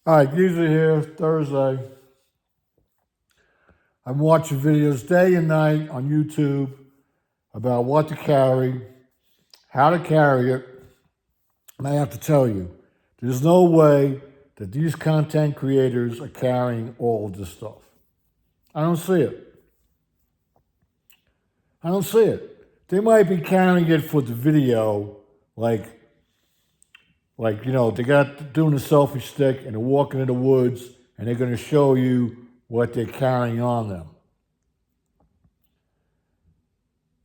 All right, Geezer here, Thursday. I'm watching videos day and night on YouTube about what to carry, how to carry it. And I have to tell you, there's no way that these content creators are carrying all of this stuff. I don't see it. I don't see it. They might be carrying it for the video, like they got doing a selfie stick and they're walking in the woods and they're going to show you what they're carrying on them.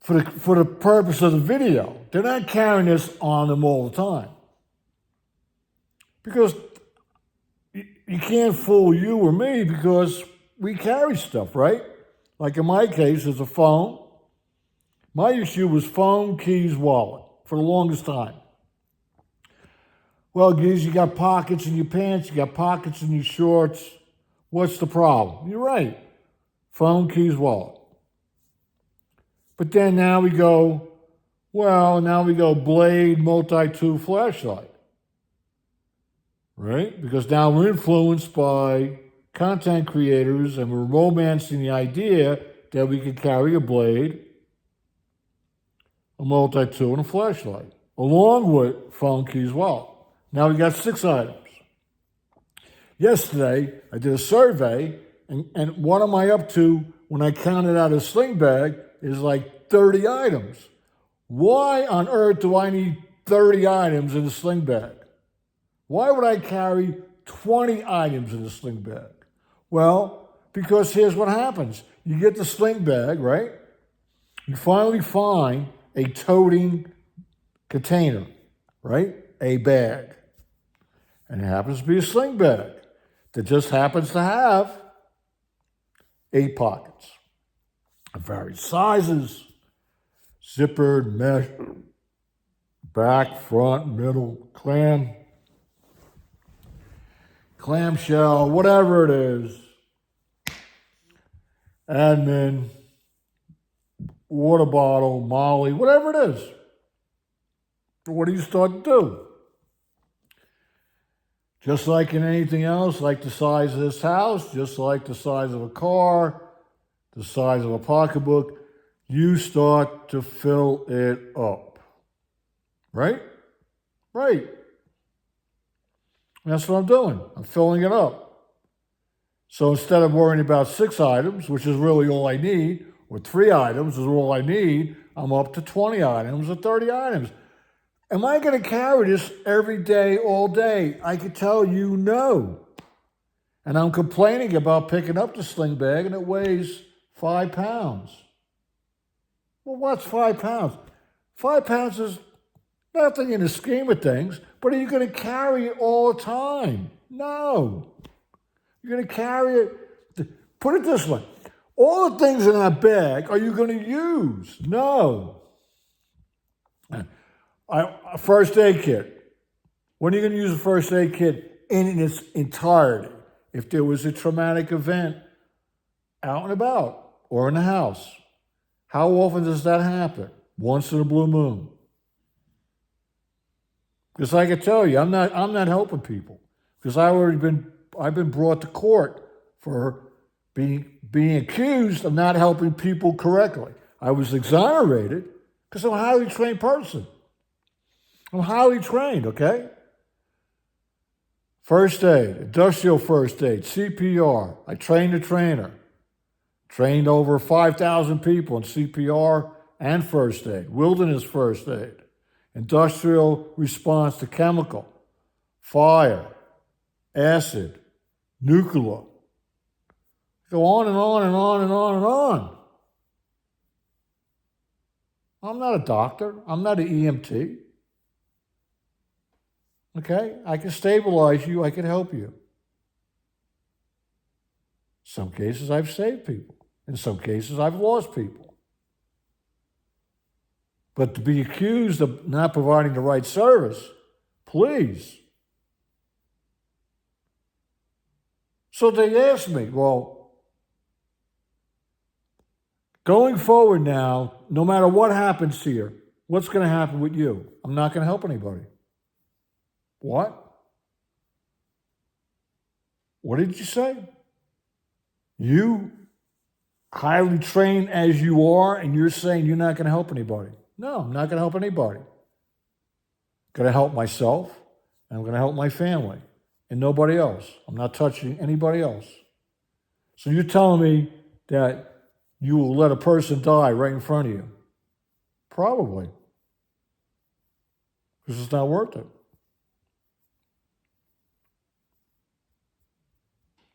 For the purpose of the video, they're not carrying this on them all the time. Because you can't fool you or me because we carry stuff, right? Like in my case, it's a phone. My issue was phone, keys, wallet for the longest time. Well, Giz, you got pockets in your pants, you got pockets in your shorts. What's the problem? You're right. Phone, keys, wallet. But then now we go Blade multi-tool flashlight. Right? Because now we're influenced by content creators and we're romancing the idea that we can carry a Blade, a multi-tool, and a flashlight, along with phone, keys, wallet. Now we got 6 items. Yesterday, I did a survey, and what am I up to when I counted out a sling bag is like 30 items. Why on earth do I need 30 items in a sling bag? Why would I carry 20 items in a sling bag? Well, because here's what happens. You get the sling bag, right? You finally find a toting container, right? A bag. And it happens to be a sling bag that just happens to have 8 pockets of various sizes, zippered, mesh, back, front, middle, clamshell, whatever it is, admin, water bottle, Molly, whatever it is. What do you start to do? Just like in anything else, like the size of this house, just like the size of a car, the size of a pocketbook, you start to fill it up. Right? Right. That's what I'm doing. I'm filling it up. So instead of worrying about 6 items, which is really all I need, or 3 items is all I need, I'm up to 20 items or 30 items. Am I going to carry this every day, all day? I can tell you no. And I'm complaining about picking up the sling bag and it weighs 5 pounds. Well, what's 5 pounds? 5 pounds is nothing in the scheme of things, but are you going to carry it all the time? No. You're going to carry it. Put it this way. All the things in that bag, are you going to use? No. A first aid kit. When are you going to use a first aid kit in its entirety? If there was a traumatic event out and about or in the house, how often does that happen? Once in a blue moon. Because I can tell you, I'm not helping people. Because I've been brought to court for being accused of not helping people correctly. I was exonerated because I'm a highly trained person. I'm highly trained, okay? First aid, industrial first aid, CPR. I trained a trainer. Trained over 5,000 people in CPR and first aid, wilderness first aid, industrial response to chemical, fire, acid, nuclear. Go on and on and on and on and on. I'm not a doctor. I'm not an EMT. Okay? I can stabilize you. I can help you. Some cases I've saved people. In some cases I've lost people. But to be accused of not providing the right service, please. So they asked me, well, going forward now, no matter what happens here, what's going to happen with you? I'm not going to help anybody. What? What did you say? You, highly trained as you are, and you're saying you're not going to help anybody. No, I'm not going to help anybody. I'm going to help myself, and I'm going to help my family, and nobody else. I'm not touching anybody else. So you're telling me that you will let a person die right in front of you? Probably. Because it's not worth it.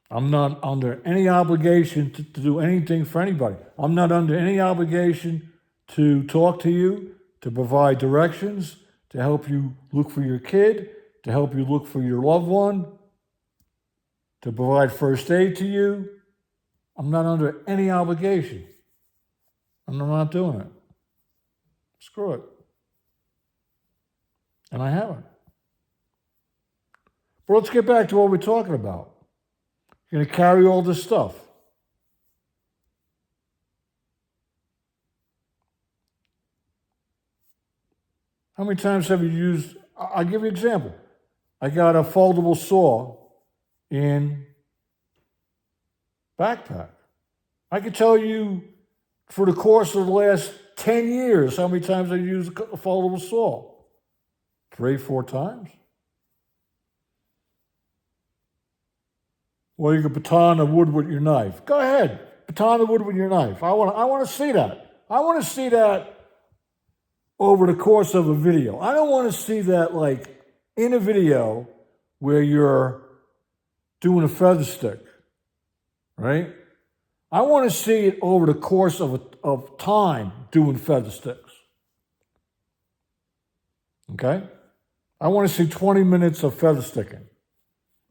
I'm not under any obligation to do anything for anybody. I'm not under any obligation to talk to you, to provide directions, to help you look for your kid, to help you look for your loved one, to provide first aid to you. I'm not under any obligation. And I'm not doing it. Screw it. And I haven't. But let's get back to what we're talking about. You're going to carry all this stuff. How many times have you used, I'll give you an example. I got a foldable saw in backpack. I could tell you for the course of the last 10 years how many times I used a foldable saw. 3, 4 times. Well, you can baton the wood with your knife. Go ahead, baton the wood with your knife. I want to see that. I want to see that over the course of a video. I don't want to see that like in a video where you're doing a feather stick, right? I want to see it over the course of time doing feather sticks. Okay? I want to see 20 minutes of feather sticking.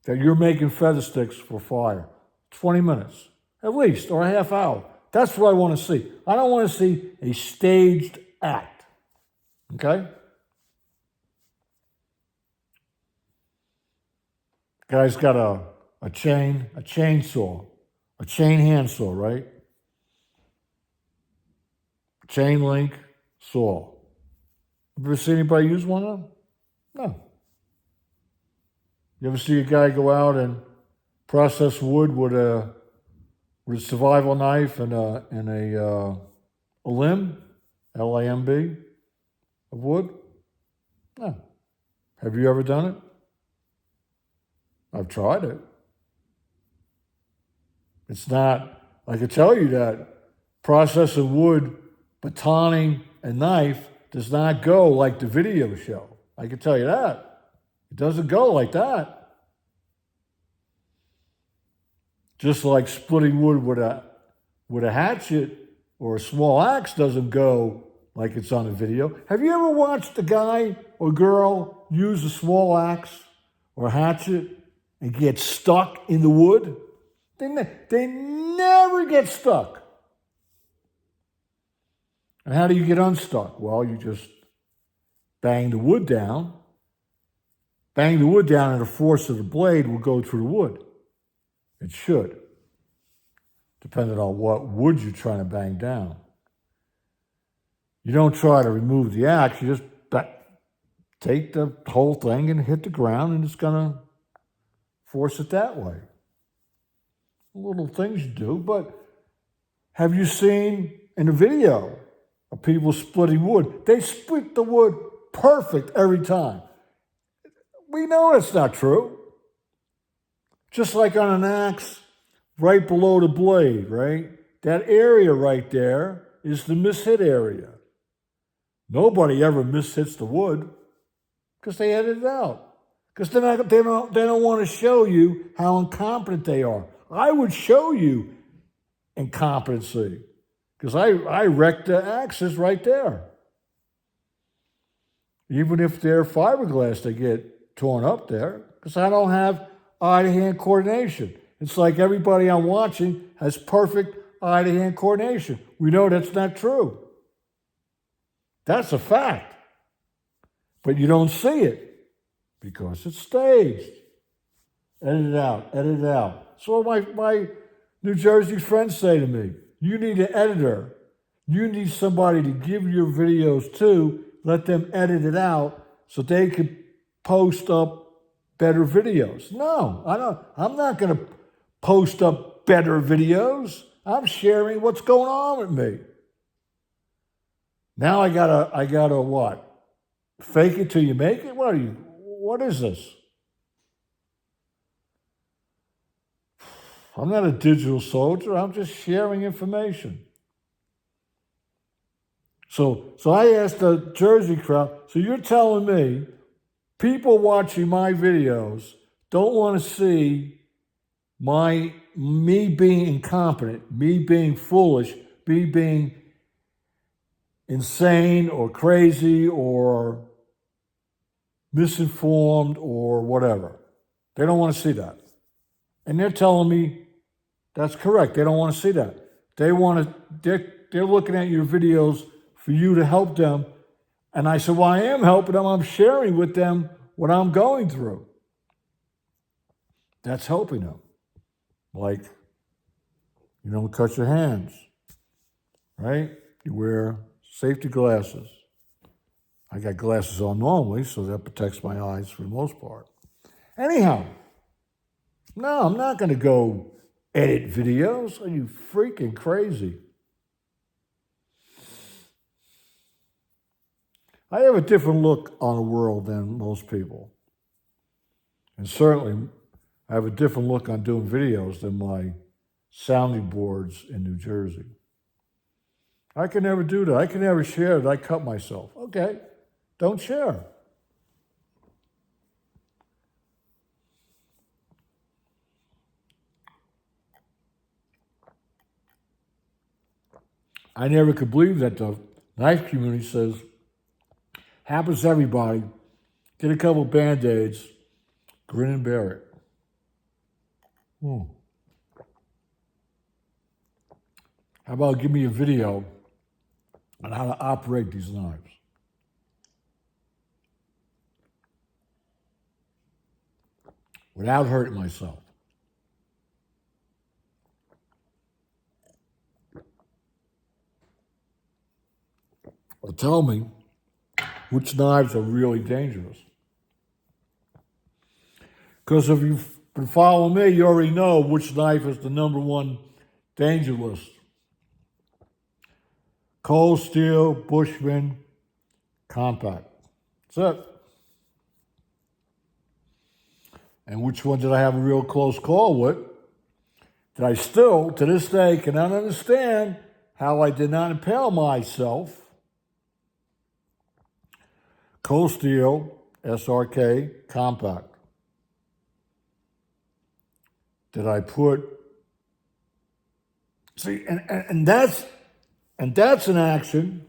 That you're making feather sticks for fire. 20 minutes, at least, or a half hour. That's what I want to see. I don't want to see a staged act. Okay? Guy's got a chainsaw, a chain handsaw, right? Chain link saw. Ever see anybody use one of them? No. You ever see a guy go out and process wood with a survival knife and a limb, LAMB, of wood? No. Have you ever done it? I've tried it. It's not, I can tell you that processing wood, batoning a knife does not go like the video show. I can tell you that. It doesn't go like that. Just like splitting wood with a hatchet or a small axe doesn't go like it's on a video. Have you ever watched a guy or girl use a small axe or a hatchet and get stuck in the wood? They never get stuck. And how do you get unstuck? Well, you just bang the wood down. Bang the wood down and the force of the blade will go through the wood. It should, depending on what wood you're trying to bang down. You don't try to remove the axe, you just take the whole thing and hit the ground, and it's going to force it that way. Little things you do, but have you seen in a video of people splitting wood? They split the wood perfect every time. We know that's not true. Just like on an axe, right below the blade, right? That area right there is the mishit area. Nobody ever mishits the wood because they edit it out. Because they don't want to show you how incompetent they are. I would show you incompetency because I wrecked the axes right there. Even if they're fiberglass, they get torn up there because I don't have eye-to-hand coordination. It's like everybody I'm watching has perfect eye-to-hand coordination. We know that's not true. That's a fact. But you don't see it because it's staged. Edit it out, edit it out. So my New Jersey friends say to me, you need an editor. You need somebody to give your videos to, let them edit it out so they can post up better videos. No, I don't. I'm not going to post up better videos. I'm sharing what's going on with me. Now I gotta what? Fake it till you make it? What is this? I'm not a digital soldier. I'm just sharing information. So I asked the Jersey crowd, so you're telling me people watching my videos don't want to see me being incompetent, me being foolish, me being insane or crazy or misinformed or whatever. They don't want to see that. And they're telling me that's correct. They don't want to see that. They're looking at your videos for you to help them. And I said, well, I am helping them. I'm sharing with them what I'm going through. That's helping them. Like, you don't cut your hands, right? You wear safety glasses. I got glasses on normally, so that protects my eyes for the most part. Anyhow, no, I'm not going to go edit videos. Are you freaking crazy? I have a different look on the world than most people. And certainly, I have a different look on doing videos than my sounding boards in New Jersey. I can never do that. I can never share it. I cut myself. Okay, don't share. I never could believe that the knife community says, happens to everybody, get a couple Band-Aids, grin and bear it. How about give me a video on how to operate these knives? Without hurting myself. Or tell me which knives are really dangerous. Because if you've been following me, you already know which knife is the number one danger list. Cold Steel, Bushman, Compact. That's it. And which one did I have a real close call with? That I still, to this day, cannot understand how I did not impale myself. Cold Steel, SRK, Compact. Did I put... See, and that's an action.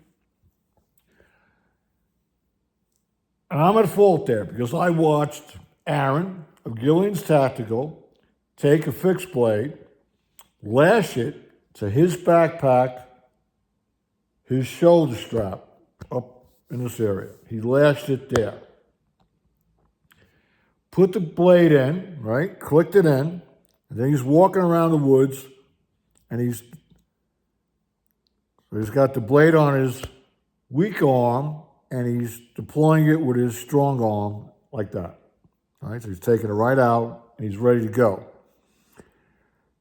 And I'm at fault there because I watched Aaron of Gillian's Tactical take a fixed blade, lash it to his backpack, his shoulder strap up in this area. He lashed it there. Put the blade in, right? Clicked it in. And then he's walking around the woods and he's got the blade on his weak arm and he's deploying it with his strong arm like that. All right, so he's taking it right out and he's ready to go.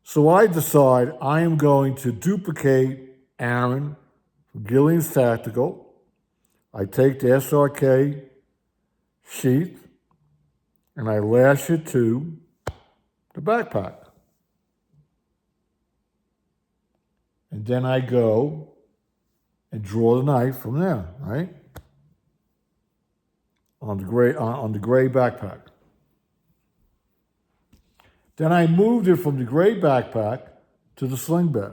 So I decide I am going to duplicate Aaron from Gillian's Tactical. I take the SRK sheath and I lash it to the backpack. And then I go and draw the knife from there, right? On the gray backpack. Then I moved it from the gray backpack to the sling bag.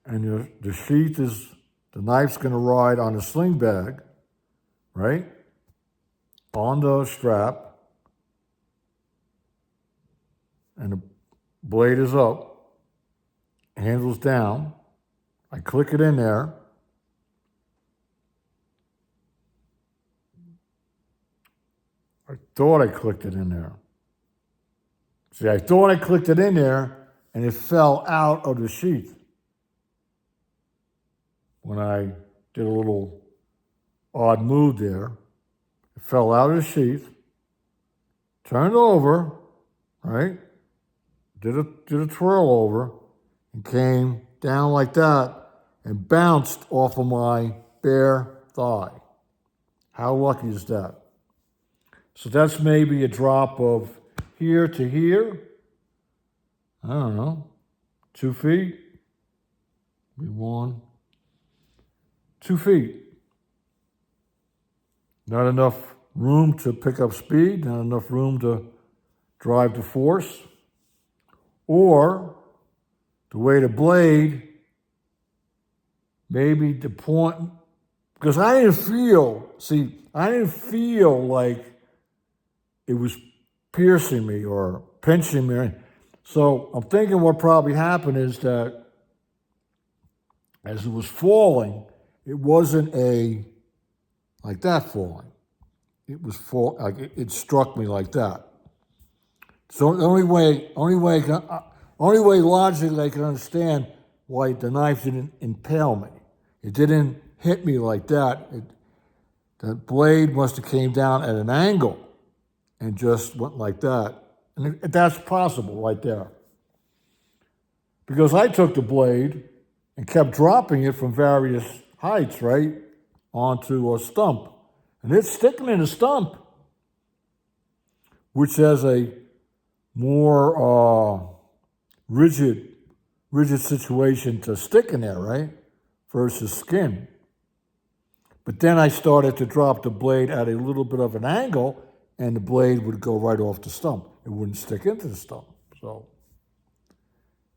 And the sheath is, the knife's going to ride on the sling bag, right? On the strap. And the blade is up, handle's down. I click it in there. I thought I clicked it in there. See, I thought I clicked it in there and it fell out of the sheath when I did a little odd move there. fell out of the sheath, turned over, right? Did a twirl over, and came down like that and bounced off of my bare thigh. How lucky is that? So that's maybe a drop of here to here. I don't know, 2 feet. Maybe 1, 2 feet. Not enough room to pick up speed, not enough room to drive the force. Or the way the blade, maybe the point, because I didn't feel like it was piercing me or pinching me. So I'm thinking what probably happened is that as it was falling, it wasn't like that falling. It was it struck me like that. So the only way logically I can understand why the knife didn't impale me. It didn't hit me like that. The blade must have came down at an angle and just went like that. And that's possible right there. Because I took the blade and kept dropping it from various heights, right, onto a stump. And it's sticking in a stump, which has a more rigid situation to stick in there, right, versus skin. But then I started to drop the blade at a little bit of an angle, and the blade would go right off the stump. It wouldn't stick into the stump. So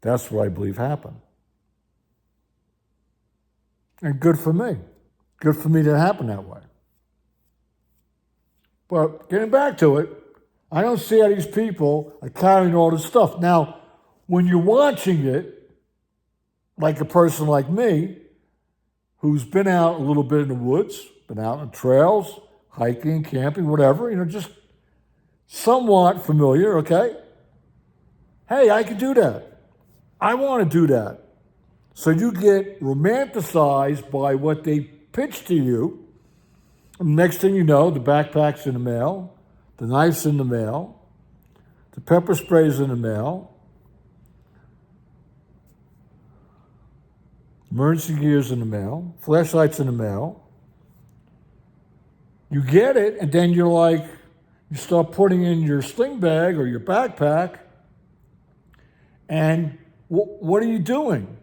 that's what I believe happened. And good for me. Good for me that it happened that way. But getting back to it, I don't see how these people are carrying all this stuff. Now, when you're watching it, like a person like me, who's been out a little bit in the woods, been out on trails, hiking, camping, whatever, just somewhat familiar, okay? Hey, I can do that. I want to do that. So you get romanticized by what they pitch to you. And next thing you know, the backpack's in the mail, the knife's in the mail, the pepper spray's in the mail, emergency gear's in the mail, flashlight's in the mail. You get it, and then you start putting in your sling bag or your backpack, and what are you doing?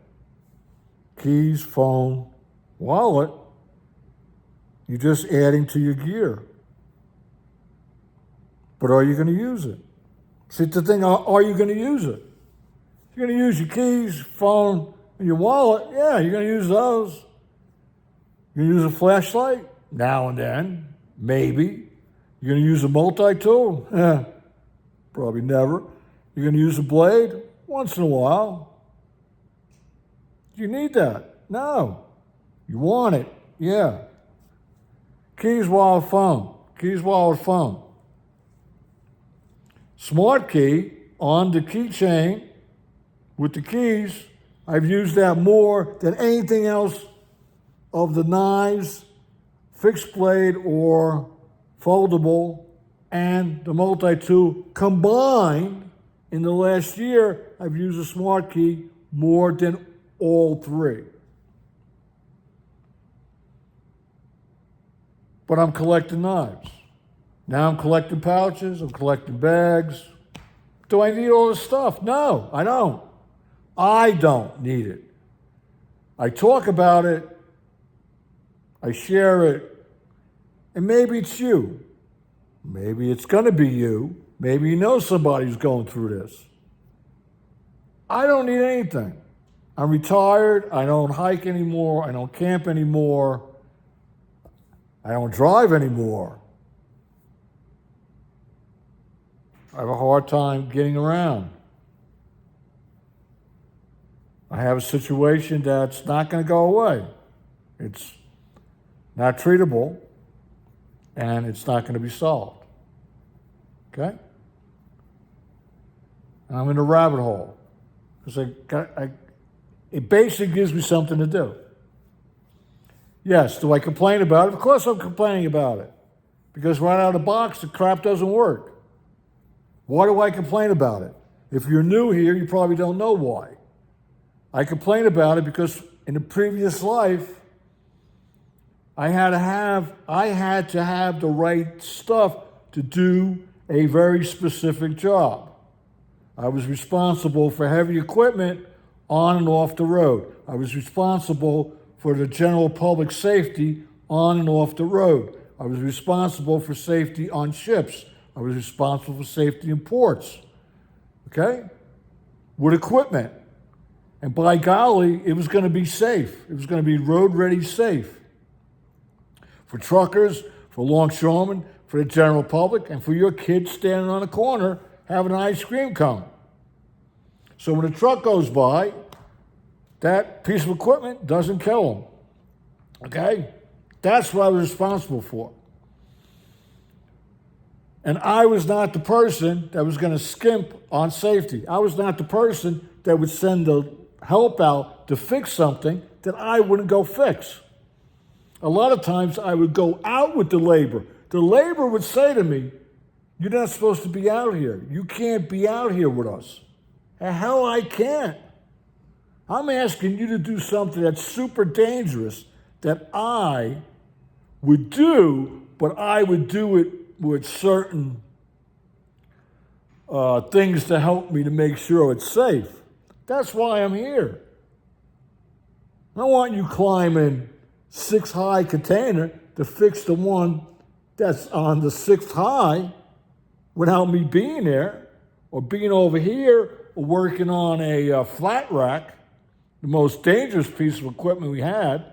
Keys, phone, wallet. You're just adding to your gear. But are you going to use it? See, the thing, are you going to use it? You're going to use your keys, phone, and your wallet. Yeah, you're going to use those. You're going to use a flashlight now and then, maybe. You're going to use a multi-tool? Probably never. You're going to use a blade? Once in a while. Do you need that? No. You want it? Yeah. Keys, wallet, phone. Keys, wallet, phone. Smart key on the keychain with the keys. I've used that more than anything else of the knives, fixed blade or foldable, and the multi-tool combined. In the last year, I've used a smart key more than all three. But I'm collecting knives. Now I'm collecting pouches, I'm collecting bags. Do I need all this stuff? No, I don't. I don't need it. I talk about it, I share it, and maybe it's you. Maybe it's going to be you. Maybe you know somebody who's going through this. I don't need anything. I'm retired. I don't hike anymore. I don't camp anymore. I don't drive anymore. I have a hard time getting around. I have a situation that's not going to go away. It's not treatable, and it's not going to be solved. Okay? And I'm in a rabbit hole because it basically gives me something to do. Yes, do I complain about it? Of course I'm complaining about it because right out of the box, the crap doesn't work. Why do I complain about it? If you're new here, you probably don't know why. I complain about it because in the previous life, I had to have the right stuff to do a very specific job. I was responsible for heavy equipment on and off the road. I was responsible for the general public safety on and off the road. I was responsible for safety on ships. I was responsible for safety in ports, okay? With equipment. And by golly, it was going to be safe. It was going to be road-ready safe. For truckers, for longshoremen, for the general public, and for your kids standing on a corner having an ice cream cone. So when a truck goes by, that piece of equipment doesn't kill them, okay? That's what I was responsible for. And I was not the person that was going to skimp on safety. I was not the person that would send the help out to fix something that I wouldn't go fix. A lot of times I would go out with the labor. The labor would say to me, "You're not supposed to be out here. You can't be out here with us." The hell I can't. I'm asking you to do something that's super dangerous that I would do, but I would do it with certain things to help me to make sure it's safe. That's why I'm here. I don't want you climbing 6 high container to fix the one that's on the 6th high without me being there, or being over here or working on a flat rack, the most dangerous piece of equipment we had.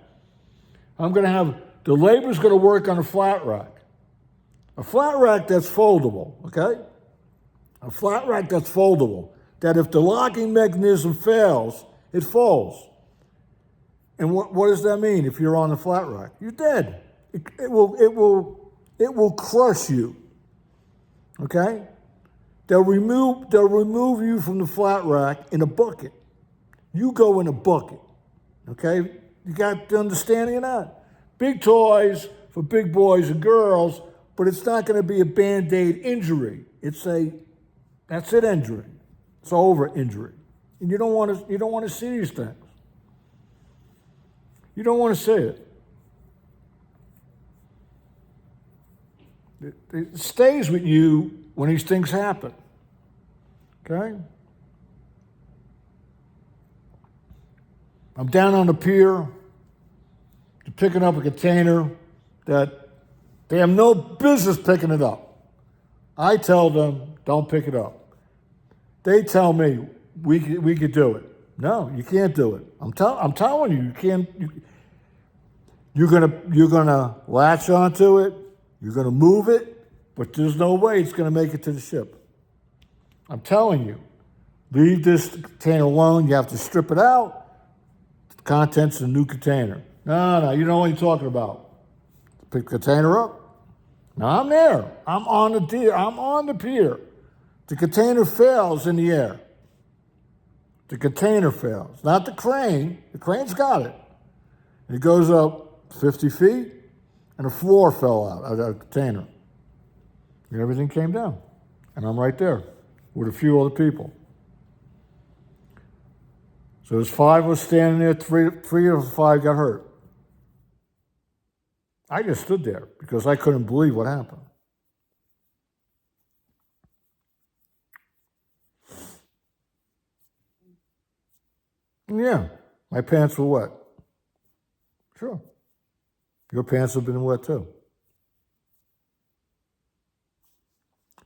I'm going to have, the labor's going to work on a flat rack. A flat rack that's foldable, okay? A flat rack that's foldable, that if the locking mechanism fails, it falls. And what does that mean if you're on the flat rack? You're dead. It will crush you, okay? They'll remove you from the flat rack in a bucket. You go in a bucket, okay? You got the understanding of that? Big toys for big boys and girls, but it's not going to be a Band-Aid injury. It's a, that's it injury. It's over injury. And you don't want to see these things. You don't want to see it. It stays with you when these things happen. Okay? I'm down on the pier, picking up a container that they have no business picking it up. I tell them, don't pick it up. They tell me, we could do it. No, you can't do it. I'm telling you, you can't. You're gonna latch onto it. You're gonna move it, but there's no way it's gonna make it to the ship. I'm telling you, leave this container alone. You have to strip it out. The contents of a new container. No, you know what you're talking about. Pick the container up. Now I'm there. I'm on the pier. The container fails in the air. The container fails, not the crane. The crane's got it. It goes up 50 feet, and the floor fell out of the container. And everything came down. And I'm right there with a few other people. So there's 5 of us standing there, three of the 5 got hurt. I just stood there because I couldn't believe what happened. Yeah, my pants were wet. Sure. Your pants have been wet too.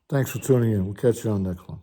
Thanks for tuning in. We'll catch you on the next one.